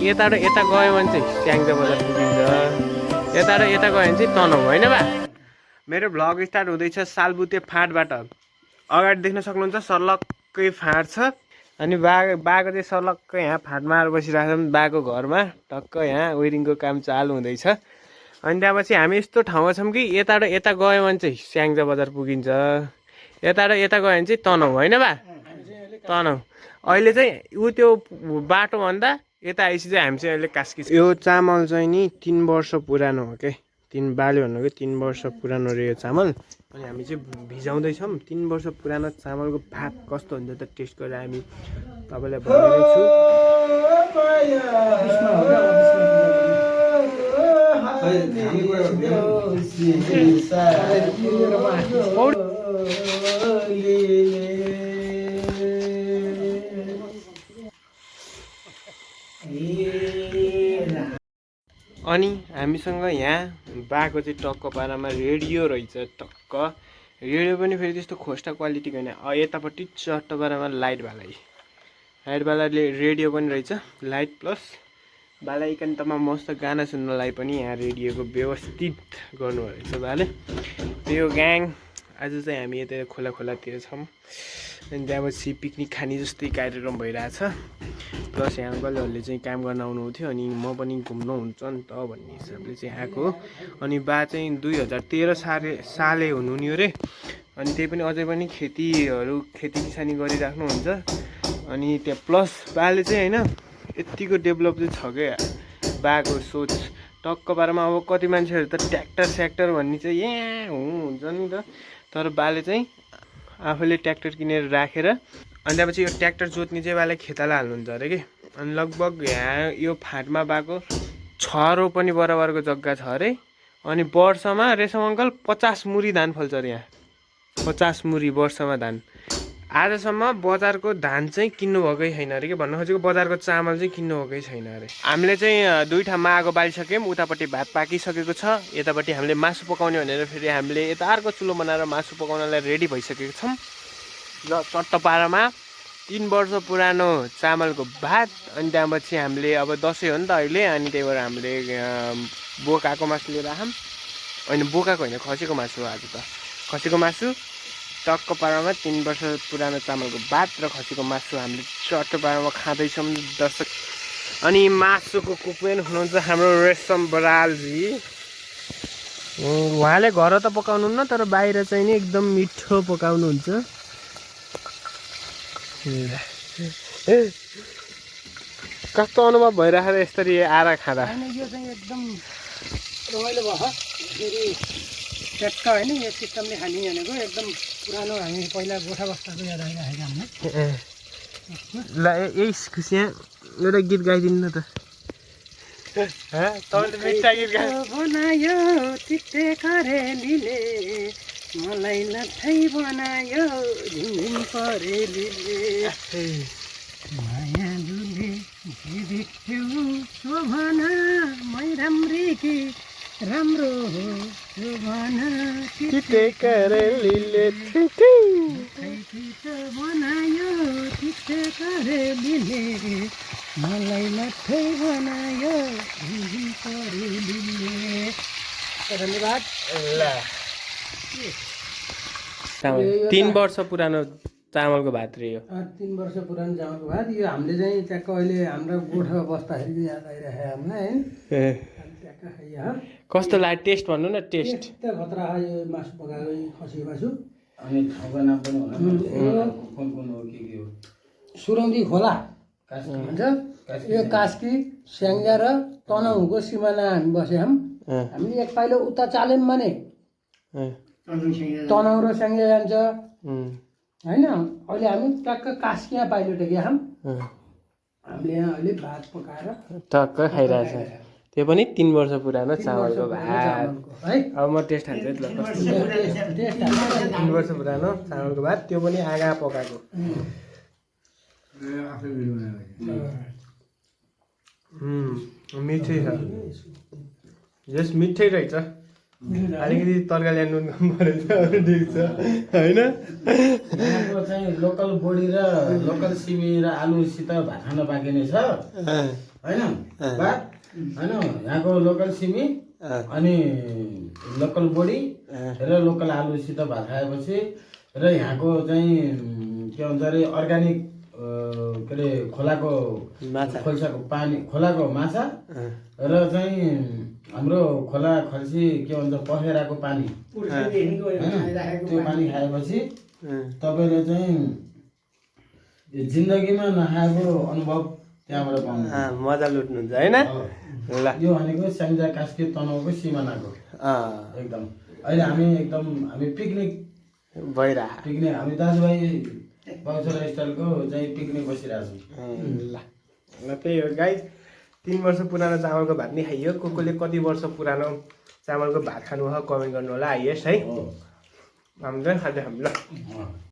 यता र यता गयो भने चाहिँ स्याङ्जा बजार पुगिन्छ, यता र यता गयो भने चाहिँ तनहुँ होइन बा। मेरो भ्लग स्टार्ट हुँदैछ सालबुते फाँटबाट। अगाडि देख्न सक्नुहुन्छ सर्लक्कै फाँट छ अनि बाको चाहिँ सर्लक्कै यहाँ फाँटमा आएर बसिरहेको छ बाको घरमा। टक्क यहाँ वेरिङको काम चालु हुँदैछ। अनि त्यहाँपछि हामी यस्तो ठाउँमा छौँ कि यता र यता गयो भने चाहिँ स्याङ्जा बजार पुगिन्छ, यता र यता गयो भने चाहिँ तनहुँ होइन बा। तनहुँ अहिले चाहिँ ऊ त्यो बाटोभन्दा यता आएपछि चाहिँ हामी चाहिँ अहिले कास्की। यो चामल चाहिँ नि 3 वर्ष पुरानो हो क्या, बाले भन्नु कि 3 वर्ष पुरानो रे यो चामल। अनि हामी चाहिँ भिजाउँदैछौँ 3 वर्ष पुरानो चामलको भात कस्तो हुन्छ त टेस्ट गरेर हामी तपाईँलाई भन्दैछु। अनि हामीसँग यहाँ बाको चाहिँ टक्क पारामा रेडियो रहेछ। टक्क रेडियो पनि फेरि त्यस्तो खोस्टा क्वालिटीको होइन, यतापट्टि चट्ट पारामा लाइटवाला रेडियो पनि रहेछ। लाइट प्लस बाला एकान्तमा मस्त गाना सुन्नलाई पनि यहाँ रेडियोको व्यवस्थित गर्नुभएको रहेछ बाले। त्यो ग्याङ आज चाहिँ हामी यता खोलातिर छौँ अनि त्यहाँपछि पिकनिक खाने जस्तै कार्यक्रम भइरहेछ। प्लस यहाँ अङ्कलहरूले चाहिँ काम गर्न आउनुहुन्थ्यो अनि म पनि घुम्नु हुन्छ नि त भन्ने हिसाबले चाहिँ आएको। अनि बा चाहिँ 2013 साले हुनुहुन्थ्यो अरे। अनि त्यही पनि अझै पनि खेती किसानी गरिराख्नुहुन्छ। अनि त्यहाँ प्लस बाले चाहिँ होइन यत्तिको डेभलप चाहिँ छ क्या बाको सोच। टक्क पारामा अब कति मान्छेहरू त ट्र्याक्टर भन्ने चाहिँ यहाँ हुन्छ नि त, तर बाले चाहिँ आफूले ट्र्याक्टर किनेर राखेर अनि त्यहाँपछि यो ट्र्याक्टर जोत्ने चाहिँ बाले खेताला हाल्नुहुन्छ अरे कि। अनि लगभग यहाँ यो फाँटमा बाको 6 रोपनी बराबरको जग्गा छ अरे। अनि वर्षमा रेशम अङ्कल 50 मुरी धान फल्छ अरे यहाँ, 50 मुरी वर्षमा धान। आजसम्म बजारको धान चाहिँ किन्नुभएकै छैन अरे कि भन्न खोजेको, बजारको चामल चाहिँ किन्नुभएकै छैन अरे। हामीले चाहिँ 2 ठाउँमा आगो बालिसक्यौँ, उतापट्टि भात पाकिसकेको छ, यतापट्टि हामीले मासु पकाउने भनेर फेरि हामीले यता अर्को चुलो बनाएर मासु पकाउनलाई रेडी भइसकेको छौँ। ल चट्ट पारामा 3 वर्ष पुरानो चामलको भात। अनि त्यहाँपछि हामीले अब दसैँ हो नि त अहिले, अनि त्यही भएर हामीले बोकाको मासु लिएर आयौँ। होइन बोकाको होइन, खसीको मासु हो आज त, खसीको मासु। टक्क पारामा 3 वर्ष पुरानो चामलको भात र खसीको मासु हामीले चट्ट पारामा खाँदैछौँ दर्शक। अनि मासुको कुकमेन हुनुहुन्छ हाम्रो रेशम बरालजी। उहाँले घर त पकाउनुहुन्न तर बाहिर चाहिँ नि एकदम मिठो पकाउनुहुन्छ। कस्तो अनुभव भइरहेको यसरी आएर खाँदा? यो चाहिँ एकदम रमाइलो भयो फेरि ट्याक्क होइन यो सिस्टमले खाने भनेको एकदम पुरानो हामी पहिला गोठा बस्दाको याद आइरहेको हामीलाई। ल यही खुसी एउटा गीत गाइदिनु न त। बनायो चित्ते करेलीले मलाई लट्ठै बनायो झिमझिम परेलीले माया दुले देख्थ्यौ शोभना मै राम्री कि राम्रो हो शोभना चित्ते करेलीले बनायो चित्ते करेलीले मलाई लट्ठै बनायो झिमझिम परेलीले। धन्यवाद। ल 3 वर्ष पुरानो चामलको भात रे यो। 3 वर्ष पुरानो चामलको भात। यो हामीले चाहिँ ट्याक्क अहिले हाम्रो गोठमा बस्दाखेरि याद आइरहेको हामीलाई है। ट्याक्क खाइयो कस्तो लाग्यो टेस्ट भन्नु न? टेस्ट खतरा यो मासु पकाएको खसीको मासु। अनि ठाउँको नाम पनि होला कुन हो के हो? सुरौदी खोला भन्छ। यो कास्की स्याङ्जा र तनहुँको सिमाना हामी बसेका छौँ। हामीले एक पाइलो उता चाल्यौँ भने तनहुँ र स्याङ्जा जान्छ होइन। अहिले हामी ट्याक्क कास्कीमा पाइलो टेकेका छौँ। हामीले यहाँ अहिले भात पकाएर टक्क खाइरहेछ, त्यो पनि 3 वर्ष पुरानो चामलको भात है। अब म टेस्ट हाल्छु है ल। 3 वर्ष पुरानो चामलको भात, त्यो पनि आगा पकाएको। मिठै छ, यस मिठै रहेछ। अलिकति तरकारी नुन कम परेछ ठिक छ होइन यहाँको चाहिँ लोकल बोडी र लोकल सिमी र आलुसित भात खान बाँकी नै छ होइन भात होइन यहाँको लोकल सिमी अनि लोकल बोडी र लोकल आलुसित भात खाएपछि र यहाँको चाहिँ के भन्छ अरे अर्ग्यानिक के अरे खोलाको खोल्साको पानी खोलाको माछा र चाहिँ हाम्रो खोला खल्सी के भन्छ पखेराको पानी त्यो पानी खाएपछि तपाईँले चाहिँ जिन्दगीमा नखाएको अनुभव त्यहाँबाट पाउनु मजा लुट्नुहुन्छ होइन ल यो भनेको स्याङ्जा कास्की तनहुँको सिमानाको एकदम अहिले हामी पिकनिक हामी दाजुभाइ बाउछरा स्टाइलको चाहिँ पिकनिक बसिरहेको छौँ ल त्यही हो गाइस 3 वर्ष पुरानो चामलको भात नि खाइयो कसले कति वर्ष पुरानो चामलको भात खानु हो कमेन्ट गर्नु होला हाइएस्ट है हामी चाहिँ खाँदै हामी ल